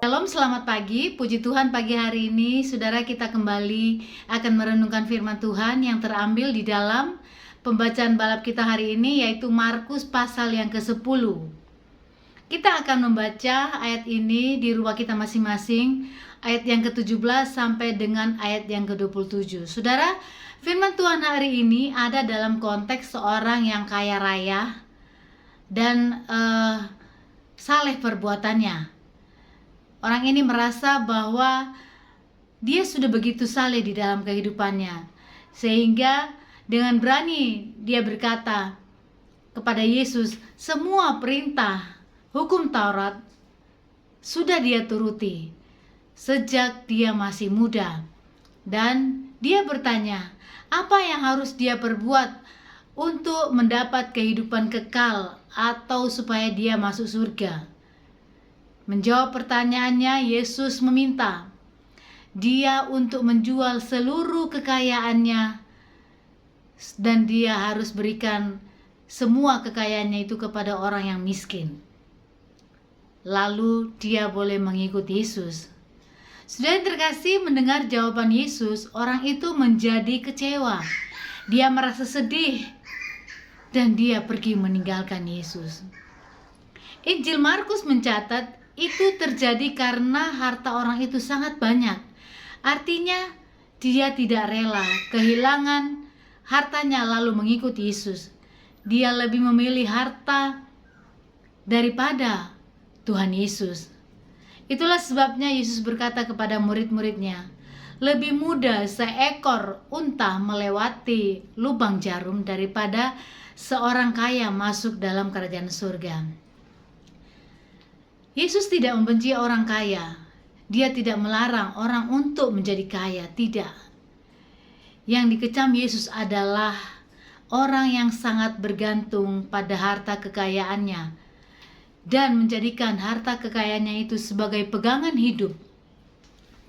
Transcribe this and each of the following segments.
Shalom, selamat pagi. Puji Tuhan, pagi hari ini saudara kita kembali akan merenungkan firman Tuhan yang terambil di dalam pembacaan balap kita hari ini, yaitu Markus pasal yang ke-10. Kita akan membaca ayat ini di rumah kita masing-masing, ayat yang ke-17 sampai dengan ayat yang ke-27. Saudara, firman Tuhan hari ini ada dalam konteks seorang yang kaya raya dan saleh perbuatannya. Orang ini merasa bahwa dia sudah begitu saleh di dalam kehidupannya, sehingga dengan berani dia berkata kepada Yesus, semua perintah hukum Taurat sudah dia turuti sejak dia masih muda. Dan dia bertanya, apa yang harus dia perbuat untuk mendapat kehidupan kekal atau supaya dia masuk surga? Menjawab pertanyaannya, Yesus meminta dia untuk menjual seluruh kekayaannya dan dia harus berikan semua kekayaannya itu kepada orang yang miskin. Lalu dia boleh mengikuti Yesus. Sudah terkasih, mendengar jawaban Yesus, orang itu menjadi kecewa. Dia merasa sedih dan dia pergi meninggalkan Yesus. Injil Markus mencatat itu terjadi karena harta orang itu sangat banyak. Artinya dia tidak rela kehilangan hartanya lalu mengikuti Yesus. Dia lebih memilih harta daripada Tuhan Yesus. Itulah sebabnya Yesus berkata kepada murid-muridnya, lebih mudah seekor unta melewati lubang jarum daripada seorang kaya masuk dalam kerajaan surga. Yesus tidak membenci orang kaya. Dia tidak melarang orang untuk menjadi kaya, tidak. Yang dikecam Yesus adalah orang yang sangat bergantung pada harta kekayaannya dan menjadikan harta kekayaannya itu sebagai pegangan hidup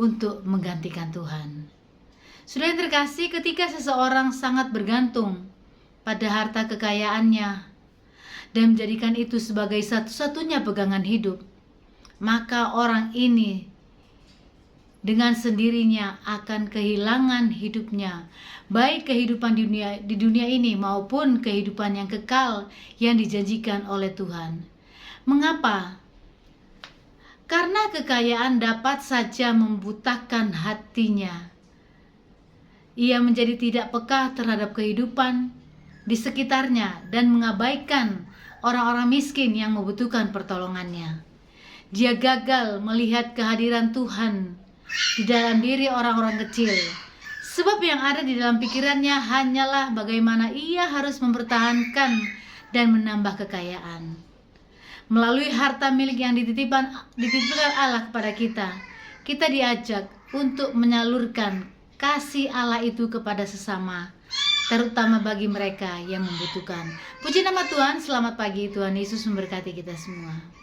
untuk menggantikan Tuhan. Sudah yang terkasih, ketika seseorang sangat bergantung pada harta kekayaannya dan menjadikan itu sebagai satu-satunya pegangan hidup, maka orang ini dengan sendirinya akan kehilangan hidupnya, baik kehidupan di dunia ini maupun kehidupan yang kekal yang dijanjikan oleh Tuhan. Mengapa? Karena kekayaan dapat saja membutakan hatinya. Ia menjadi tidak peka terhadap kehidupan di sekitarnya dan mengabaikan orang-orang miskin yang membutuhkan pertolongannya. Dia gagal melihat kehadiran Tuhan di dalam diri orang-orang kecil. Sebab yang ada di dalam pikirannya hanyalah bagaimana ia harus mempertahankan dan menambah kekayaan. Melalui harta milik yang dititipkan Allah kepada kita, kita diajak untuk menyalurkan kasih Allah itu kepada sesama, terutama bagi mereka yang membutuhkan. Puji nama Tuhan, selamat pagi, Tuhan Yesus memberkati kita semua.